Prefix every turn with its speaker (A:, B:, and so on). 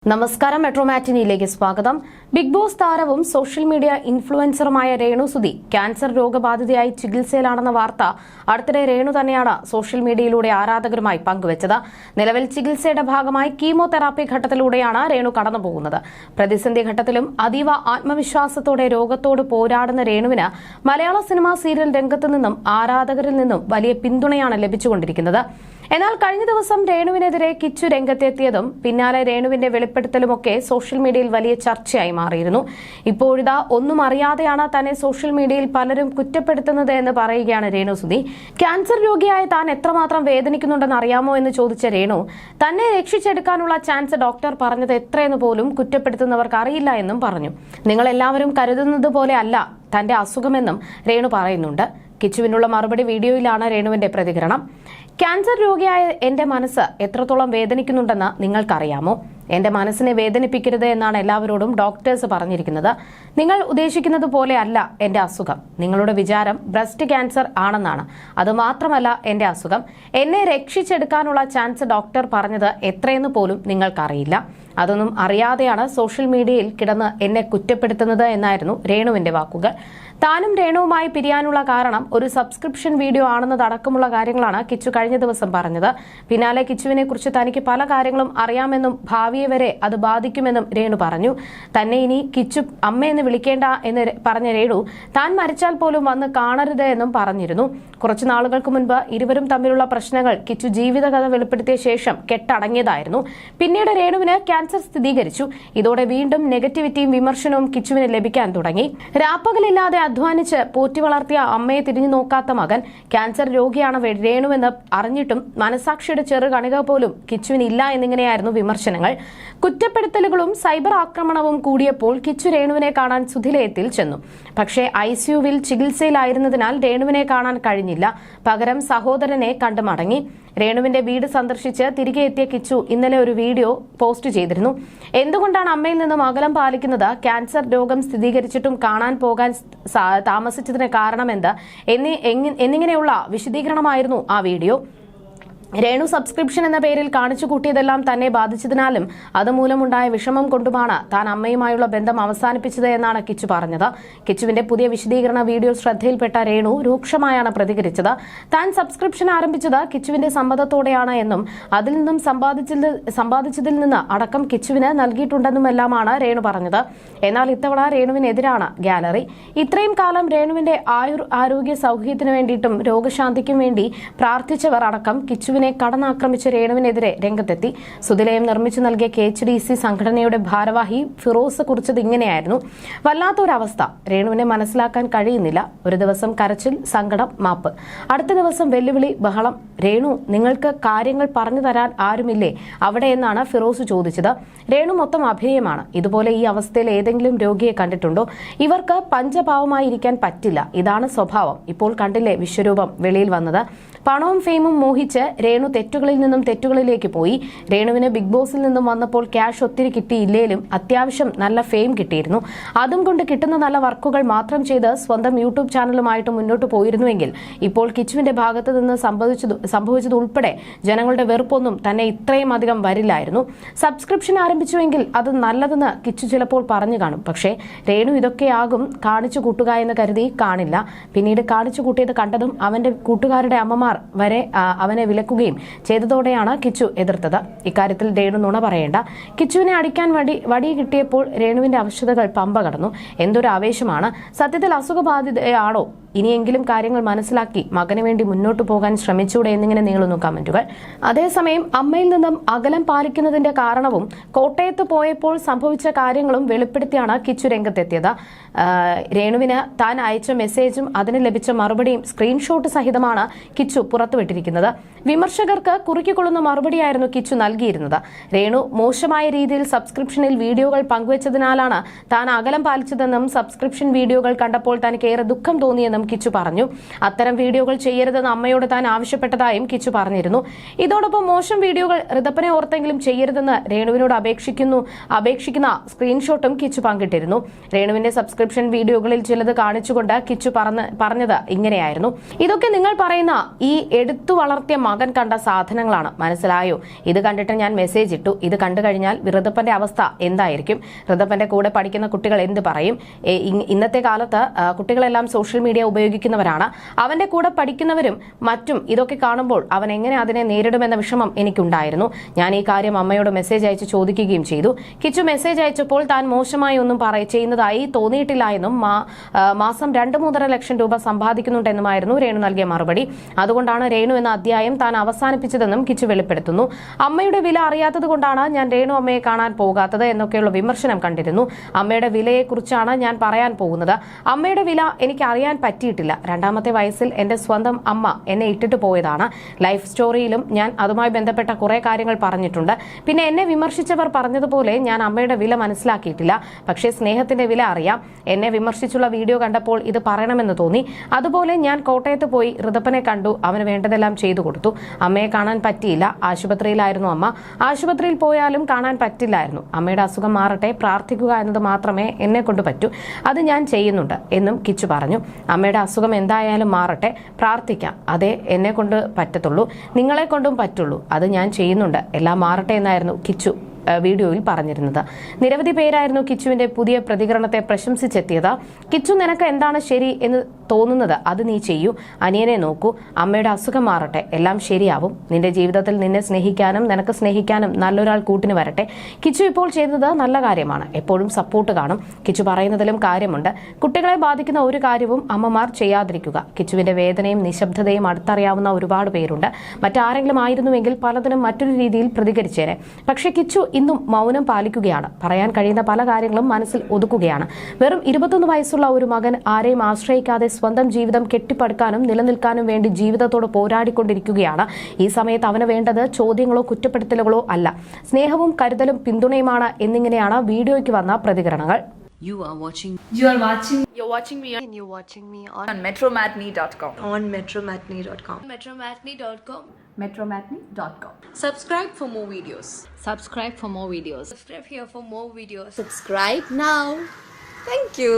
A: നമസ്കാരം മെട്രോ മാറ്റിനിയിലേക്ക് സ്വാഗതം. ബിഗ് ബോസ് താരവും സോഷ്യൽ മീഡിയ ഇൻഫ്ലുവൻസറുമായ രേണു സുധി ക്യാൻസർ രോഗബാധിതയായി ചികിത്സയിലാണെന്ന വാർത്ത അടുത്തിടെ രേണു തന്നെയാണ് സോഷ്യൽ മീഡിയയിലൂടെ ആരാധകരുമായി പങ്കുവച്ചത്. നിലവിൽ ചികിത്സയുടെ ഭാഗമായി കീമോതെറാപ്പി ഘട്ടത്തിലൂടെയാണ് രേണു കടന്നുപോകുന്നത്. പ്രതിസന്ധി ഘട്ടത്തിലും അതീവ ആത്മവിശ്വാസത്തോടെ രോഗത്തോട് പോരാടുന്ന രേണുവിന് മലയാള സിനിമാ സീരിയൽ രംഗത്തു നിന്നും ആരാധകരിൽ നിന്നും വലിയ പിന്തുണയാണ് ലഭിച്ചുകൊണ്ടിരിക്കുന്നത്. എന്നാൽ കഴിഞ്ഞ ദിവസം രേണുവിനെതിരെ കിച്ചു രംഗത്തെത്തിയതും പിന്നാലെ രേണുവിന്റെ വെളിപ്പെടുത്തലുമൊക്കെ സോഷ്യൽ മീഡിയയിൽ വലിയ ചർച്ചയായി മാറിയിരുന്നു. ഇപ്പോഴിതാ ഒന്നും അറിയാതെയാണ് തന്നെ സോഷ്യൽ മീഡിയയിൽ പലരും കുറ്റപ്പെടുത്തുന്നത് എന്ന് പറയുകയാണ് രേണു സുധി. ക്യാൻസർ രോഗിയായ താൻ എത്രമാത്രം വേദനിക്കുന്നുണ്ടെന്ന് അറിയാമോ എന്ന് ചോദിച്ച രേണു, തന്നെ രക്ഷിച്ചെടുക്കാനുള്ള ചാൻസ് ഡോക്ടർ പറഞ്ഞത് എത്രയെന്ന് പോലും കുറ്റപ്പെടുത്തുന്നവർക്ക് അറിയില്ല എന്നും പറഞ്ഞു. നിങ്ങൾ എല്ലാവരും കരുതുന്നത് പോലെ അല്ല തന്റെ അസുഖമെന്നും രേണു പറയുന്നുണ്ട്. കിച്ചുവിനുള്ള മറുപടി വീഡിയോയിലാണ് രേണുവിന്റെ പ്രതികരണം. ക്യാൻസർ രോഗിയായ എന്റെ മനസ്സ് എത്രത്തോളം വേദനിക്കുന്നുണ്ടെന്ന് നിങ്ങൾക്കറിയാമോ? എന്റെ മനസ്സിനെ വേദനിപ്പിക്കരുത് എന്നാണ് എല്ലാവരോടും ഡോക്ടേഴ്സ് പറഞ്ഞിരിക്കുന്നത്. നിങ്ങൾ ഉദ്ദേശിക്കുന്നത് പോലെ അല്ല എന്റെ അസുഖം. നിങ്ങളുടെ വിചാരം ബ്രസ്റ്റ് ക്യാൻസർ ആണെന്നാണ്. അത് മാത്രമല്ല എന്റെ അസുഖം. എന്നെ രക്ഷിച്ചെടുക്കാനുള്ള ചാൻസ് ഡോക്ടർ പറഞ്ഞത് എത്രയെന്ന് പോലും നിങ്ങൾക്കറിയില്ല. അതൊന്നും അറിയാതെയാണ് സോഷ്യൽ മീഡിയയിൽ കിടന്ന് എന്നെ കുറ്റപ്പെടുത്തുന്നത് എന്നായിരുന്നു രേണുവിന്റെ വാക്കുകൾ. താനും രേണുവുമായി പിരിയാനുള്ള കാരണം ഒരു സബ്സ്ക്രിപ്ഷൻ വീഡിയോ ആണെന്നതടക്കമുള്ള കാര്യങ്ങളാണ് കിച്ചു കഴിഞ്ഞ ദിവസം പറഞ്ഞത്. പിന്നാലെ കിച്ചുവിനെ കുറിച്ച് തനിക്ക് പല കാര്യങ്ങളും അറിയാമെന്നും ഭാവിയെ വരെ അത് ബാധിക്കുമെന്നും രേണു പറഞ്ഞു. തന്നെ ഇനി കിച്ചു അമ്മയെന്ന് വിളിക്കേണ്ട എന്ന് പറഞ്ഞ രേണു താൻ മരിച്ചാൽ പോലും വന്ന് കാണരുത് എന്നും പറഞ്ഞിരുന്നു. കുറച്ചു നാളുകൾക്ക് മുൻപ് ഇരുവരും തമ്മിലുള്ള പ്രശ്നങ്ങൾ കിച്ചു ജീവിതകഥ വെളിപ്പെടുത്തിയ ശേഷം കെട്ടടങ്ങിയതായിരുന്നു. പിന്നീട് രേണുവിന് ക്യാൻസർ സ്ഥിരീകരിച്ചു. ഇതോടെ വീണ്ടും നെഗറ്റിവിറ്റിയും വിമർശനവും കിച്ചുവിന് ലഭിക്കാൻ തുടങ്ങി. രാപ്പകലില്ലാതെ അധ്വാനിച്ച് പോറ്റി വളർത്തിയ അമ്മയെ തിരിഞ്ഞു നോക്കാത്ത മകൻ ക്യാൻസർ രോഗിയാണ് രേണുവെന്ന് അറിഞ്ഞിട്ടും മനസാക്ഷിയുടെ ചെറു കണിക പോലും കിച്ചുവിനില്ല എന്നിങ്ങനെയായിരുന്നു വിമർശനങ്ങൾ. കുറ്റപ്പെടുത്തലുകളും സൈബർ ആക്രമണവും കൂടിയപ്പോൾ കിച്ചു രേണുവിനെ കാണാൻ സുധിലയത്തിൽ ചെന്നു. പക്ഷേ ICUവിൽ ചികിത്സയിലായിരുന്നതിനാൽ രേണുവിനെ കാണാൻ കഴിഞ്ഞില്ല. പകരം സഹോദരനെ കണ്ടു മടങ്ങി. രേണുവിന്റെ വീട് സന്ദർശിച്ച് തിരികെ എത്തിയ കിച്ചു ഇന്നലെ ഒരു വീഡിയോ പോസ്റ്റ് ചെയ്തിരുന്നു. എന്തുകൊണ്ടാണ് അമ്മയിൽ നിന്നും അകലം പാലിക്കുന്നത്, ക്യാൻസർ രോഗം സ്ഥിരീകരിച്ചിട്ടും കാണാൻ പോകാൻ താമസിച്ചതിന് കാരണമെന്ത് എന്നിങ്ങനെയുള്ള വിശദീകരണമായിരുന്നു ആ വീഡിയോ. രേണു സബ്സ്ക്രിപ്ഷൻ എന്ന പേരിൽ കാണിച്ചു കൂട്ടിയതെല്ലാം തന്നെ ബാധിച്ചതിനാലും അതുമൂലമുണ്ടായ വിഷമം കൊണ്ടുമാണ് താൻ അമ്മയുമായുള്ള ബന്ധം അവസാനിപ്പിച്ചത് എന്നാണ് കിച്ചു പറഞ്ഞത്. കിച്ചുവിന്റെ പുതിയ വിശദീകരണ വീഡിയോ ശ്രദ്ധയിൽപ്പെട്ട രേണു രൂക്ഷമായാണ് പ്രതികരിച്ചത്. താൻ സബ്സ്ക്രിപ്ഷൻ ആരംഭിച്ചത് കിച്ചുവിന്റെ സമ്മതത്തോടെയാണ് എന്നും അതിൽ നിന്നും സമ്പാദിച്ചതിൽ നിന്ന് അടക്കം കിച്ചുവിന് നൽകിയിട്ടുണ്ടെന്നുമെല്ലാമാണ് രേണു പറഞ്ഞത്. എന്നാൽ ഇത്തവണ രേണുവിനെതിരാണ് ഗാലറി. ഇത്രയും കാലം രേണുവിന്റെ ആരോഗ്യ സൗഖ്യത്തിനു വേണ്ടിയിട്ടും രോഗശാന്തിക്കും വേണ്ടി പ്രാർത്ഥിച്ചവർ അടക്കം കിച്ചുവിനെ കടന്നാക്രമിച്ച രേണുവിനെതിരെ രംഗത്തെത്തി. സുധിലയം നിർമ്മിച്ചു നൽകിയ KHDC സംഘടനയുടെ ഭാരവാഹി ഫിറോസ് കുറിച്ചത് ഇങ്ങനെയായിരുന്നു: വല്ലാത്തൊരവസ്ഥ, രേണുവിനെ മനസ്സിലാക്കാൻ കഴിയുന്നില്ല. ഒരു ദിവസം കരച്ചിൽ, സങ്കടം, മാപ്പ്. അടുത്ത ദിവസം വെല്ലുവിളി, ബഹളം. രേണു, നിങ്ങൾക്ക് കാര്യങ്ങൾ പറഞ്ഞു തരാൻ ആരുമില്ലേ അവിടെ എന്നാണ് ഫിറോസ് ചോദിച്ചത്. രേണു മൊത്തം അഭിനയമാണ്. ഇതുപോലെ ഈ അവസ്ഥയിൽ ഏതെങ്കിലും രോഗിയെ കണ്ടിട്ടുണ്ടോ? ഇവർക്ക് പഞ്ചപാവമായി ഇരിക്കാൻ പറ്റില്ല. ഇതാണ് സ്വഭാവം. ഇപ്പോൾ കണ്ടില്ലേ വിശ്വരൂപം വെളിയിൽ വന്നത്. പണവും ഫെയിമും മോഹിച്ച് രേണു തെറ്റുകളിൽ നിന്നും തെറ്റുകളിലേക്ക് പോയി. രേണുവിന് ബിഗ് ബോസിൽ നിന്നും വന്നപ്പോൾ ക്യാഷ് ഒത്തിരി കിട്ടിയില്ലേലും അത്യാവശ്യം നല്ല ഫെയിം കിട്ടിയിരുന്നു. അതും കൊണ്ട് കിട്ടുന്ന നല്ല വർക്കുകൾ മാത്രം ചെയ്ത് സ്വന്തം യൂട്യൂബ് ചാനലുമായിട്ട് മുന്നോട്ട് പോയിരുന്നുവെങ്കിൽ ഇപ്പോൾ കിച്ചുവിന്റെ ഭാഗത്ത് നിന്ന് സംഭവിച്ചതുൾപ്പെടെ ജനങ്ങളുടെ വെറുപ്പൊന്നും തന്നെ ഇത്രയും അധികം വരില്ലായിരുന്നു. സബ്സ്ക്രിപ്ഷൻ ആരംഭിച്ചുവെങ്കിൽ അത് നല്ലതെന്ന് കിച്ചു ചിലപ്പോൾ പറഞ്ഞു കാണും. പക്ഷേ രേണു ഇതൊക്കെയാകും കാണിച്ചു കൂട്ടുക എന്ന് കരുതി കാണില്ല. പിന്നീട് കാണിച്ചു കൂട്ടിയത് കണ്ടതും അവന്റെ കൂട്ടുകാരുടെ അമ്മമാർ വരെ അവനെ വിലക്കുകയും ചെയ്തതോടെയാണ് കിച്ചു എതിർത്തത്. ഇക്കാര്യത്തിൽ രേണു നുണ പറയേണ്ട. കിച്ചുവിനെ അടിക്കാൻ വടി കിട്ടിയപ്പോൾ രേണുവിന്റെ അവശതകൾ പമ്പ കടന്നു. എന്തൊരു ആവേശമാണ്! സത്യത്തിൽ അസുഖബാധിതയാണോ? ഇനിയെങ്കിലും കാര്യങ്ങൾ മനസ്സിലാക്കി മകന് വേണ്ടി മുന്നോട്ട് പോകാൻ ശ്രമിച്ചൂടെ എന്നിങ്ങനെ നീളുന്നു കമന്റുകൾ. അതേസമയം അമ്മയിൽ നിന്നും അകലം പാലിക്കുന്നതിന്റെ കാരണവും കോട്ടയത്ത് പോയപ്പോൾ സംഭവിച്ച കാര്യങ്ങളും വെളിപ്പെടുത്തിയാണ് കിച്ചു രംഗത്തെത്തിയത്. രേണുവിന് താൻ അയച്ച മെസ്സേജും അതിന് ലഭിച്ച മറുപടിയും സ്ക്രീൻഷോട്ട് സഹിതമാണ് കിച്ചു പുറത്തുവിട്ടിരിക്കുന്നത്. വിമർശകർക്ക് കുറുക്കിക്കൊള്ളുന്ന മറുപടിയായിരുന്നു കിച്ചു നൽകിയിരുന്നത്. രേണു മോശമായ രീതിയിൽ സബ്സ്ക്രിപ്ഷനിൽ വീഡിയോകൾ പങ്കുവച്ചതിനാലാണ് താൻ അകലം പാലിച്ചതെന്നും സബ്സ്ക്രിപ്ഷൻ വീഡിയോകൾ കണ്ടപ്പോൾ തനിക്ക് ഏറെ ദുഃഖം തോന്നിയെന്നും എന്നും കിച്ചു പറഞ്ഞു. അത്തരം വീഡിയോകൾ ചെയ്യരുതെന്ന് അമ്മയോട് താൻ ആവശ്യപ്പെട്ടതായും കിച്ചു പറഞ്ഞിരുന്നു. ഇതോടൊപ്പം മോശം വീഡിയോകൾ ഋതപ്പനെ ഓർത്തെങ്കിലും ചെയ്യരുതെന്ന് രേണുവിനോട് അപേക്ഷിക്കുന്ന സ്ക്രീൻഷോട്ടും കിച്ചു പങ്കിട്ടിരുന്നു. രേണുവിന്റെ സബ്സ്ക്രിപ്ഷൻ വീഡിയോകളിൽ ചിലത് കാണിച്ചുകൊണ്ട് കിച്ചു പറഞ്ഞത് ഇങ്ങനെയായിരുന്നു: ഇതൊക്കെ നിങ്ങൾ പറയുന്ന ഈ എടുത്തു വളർത്തിയ മകൻ കണ്ട സാധനങ്ങളാണ്, മനസ്സിലായോ? ഇത് കണ്ടിട്ട് ഞാൻ മെസ്സേജ് ഇട്ടു. ഇത് കണ്ടു കഴിഞ്ഞാൽ ഋതപ്പന്റെ അവസ്ഥ എന്തായിരിക്കും? ഋതപ്പന്റെ കൂടെ പഠിക്കുന്ന കുട്ടികൾ എന്ത് പറയും? ഇന്നത്തെ കാലത്ത് കുട്ടികളെല്ലാം സോഷ്യൽ മീഡിയ ഉപയോഗിക്കുന്നവരാണ്. അവന്റെ കൂടെ പഠിക്കുന്നവരും മറ്റും ഇതൊക്കെ കാണുമ്പോൾ അവൻ എങ്ങനെ അതിനെ നേരിടുമെന്ന വിഷമം എനിക്കുണ്ടായിരുന്നു. ഞാൻ ഈ കാര്യം അമ്മയോട് മെസ്സേജ് അയച്ച് ചോദിക്കുകയും ചെയ്തു. കിച്ചു മെസ്സേജ് അയച്ചപ്പോൾ താൻ മോശമായി ഒന്നും ചെയ്യുന്നതായി തോന്നിയിട്ടില്ല എന്നും മാസം 2-3 ലക്ഷം രൂപ സമ്പാദിക്കുന്നുണ്ടെന്നുമായിരുന്നു രേണു നൽകിയ മറുപടി. അതുകൊണ്ടാണ് രേണു എന്ന അധ്യായം താൻ അവസാനിപ്പിച്ചതെന്നും കിച്ചു വെളിപ്പെടുത്തുന്നു. അമ്മയുടെ വില അറിയാത്തത് കൊണ്ടാണ് ഞാൻ രേണു അമ്മയെ കാണാൻ പോകാത്തത് എന്നൊക്കെയുള്ള വിമർശനം കണ്ടിരുന്നു. അമ്മയുടെ വിലയെക്കുറിച്ചാണ് ഞാൻ പറയാൻ പോകുന്നത്. അമ്മയുടെ വില എനിക്ക് അറിയാൻ പറ്റിയിട്ടില്ല. 2ാമത്തെ വയസ്സിൽ എന്റെ സ്വന്തം അമ്മ എന്നെ ഇട്ടിട്ട് പോയതാണ്. ലൈഫ് സ്റ്റോറിയിലും ഞാൻ അതുമായി ബന്ധപ്പെട്ട കുറെ കാര്യങ്ങൾ പറഞ്ഞിട്ടുണ്ട്. പിന്നെ എന്നെ വിമർശിച്ചവർ പറഞ്ഞതുപോലെ ഞാൻ അമ്മയുടെ വില മനസ്സിലാക്കിയിട്ടില്ല. പക്ഷേ സ്നേഹത്തിന്റെ വില അറിയാം. എന്നെ വിമർശിച്ചുള്ള വീഡിയോ കണ്ടപ്പോൾ ഇത് പറയണമെന്ന് തോന്നി. അതുപോലെ ഞാൻ കോട്ടയത്ത് പോയി ഋതപ്പനെ കണ്ടു. അവന് വേണ്ടതെല്ലാം ചെയ്തു കൊടുത്തു. അമ്മയെ കാണാൻ പറ്റിയില്ല. ആശുപത്രിയിലായിരുന്നു അമ്മ. ആശുപത്രിയിൽ പോയാലും കാണാൻ പറ്റില്ലായിരുന്നു. അമ്മയുടെ അസുഖം മാറട്ടെ, പ്രാർത്ഥിക്കുക എന്നത് മാത്രമേ എന്നെ കൊണ്ട് പറ്റൂ. അത് ഞാൻ ചെയ്യുന്നുണ്ട് എന്നും കിച്ചു പറഞ്ഞു. അമ്മയുടെ അസുഖം എന്തായാലും മാറട്ടെ, പ്രാർത്ഥിക്കാം. അതേ എന്നെ കൊണ്ട് പറ്റത്തുള്ളൂ, നിങ്ങളെ കൊണ്ടും പറ്റുള്ളൂ. അത് ഞാൻ ചെയ്യുന്നുണ്ട്. എല്ലാം മാറട്ടെ എന്നായിരുന്നു കിച്ചു വീഡിയോയിൽ പറഞ്ഞിരുന്നത്. നിരവധി പേരായിരുന്നു കിച്ചുവിന്റെ പുതിയ പ്രതികരണത്തെ പ്രശംസിച്ചെത്തിയത്. കിച്ചു, നിനക്ക് എന്താണ് ശരി എന്ന് തോന്നുന്നത് അത് നീ ചെയ്യൂ. അനിയനെ നോക്കൂ. അമ്മയുടെ അസുഖം മാറട്ടെ, എല്ലാം ശരിയാവും. നിന്റെ ജീവിതത്തിൽ നിന്നെ സ്നേഹിക്കാനും നിനക്ക് സ്നേഹിക്കാനും നല്ലൊരാൾ കൂട്ടിന് വരട്ടെ. കിച്ചു ഇപ്പോൾ ചെയ്തത് നല്ല കാര്യമാണ്. എപ്പോഴും സപ്പോർട്ട് കാണും. കിച്ചു പറയുന്നതിലും കാര്യമുണ്ട്. കുട്ടികളെ ബാധിക്കുന്ന ഒരു കാര്യവും അമ്മമാർ ചെയ്യാതിരിക്കുക. കിച്ചുവിന്റെ വേദനയും നിശബ്ദതയും അടുത്തറിയാവുന്ന ഒരുപാട് പേരുണ്ട്. മറ്റാരെങ്കിലും ആയിരുന്നുവെങ്കിൽ പലതിനും മറ്റൊരു രീതിയിൽ പ്രതികരിച്ചേനെ. പക്ഷേ കിച്ചു ഇന്നും മൗനം പാലിക്കുകയാണ്. പറയാൻ കഴിയുന്ന പല കാര്യങ്ങളും മനസ്സിൽ ഒതുക്കുകയാണ്. വെറും 21 വയസ്സുള്ള ഒരു മകൻ ആരെയും ആശ്രയിക്കാതെ സ്വന്തം ജീവിതം കെട്ടിപ്പടുക്കാനും നിലനിൽക്കാനും വേണ്ടി ജീവിതത്തോട് പോരാടിക്കൊണ്ടിരിക്കുകയാണ്. ഈ സമയത്ത് അവന് വേണ്ടത് ചോദ്യങ്ങളോ കുറ്റപ്പെടുത്തലുകളോ അല്ല, സ്നേഹവും കരുതലും പിന്തുണയുമാണ് എന്നിങ്ങനെയാണ് വീഡിയോയ്ക്ക് വന്ന പ്രതികരണങ്ങൾ.
B: You're watching me on
C: metromatney.com.
B: metromatney.com.
C: Subscribe for more videos.
B: Subscribe for more videos.
C: Subscribe here for more videos.
B: Subscribe now.
C: Thank you.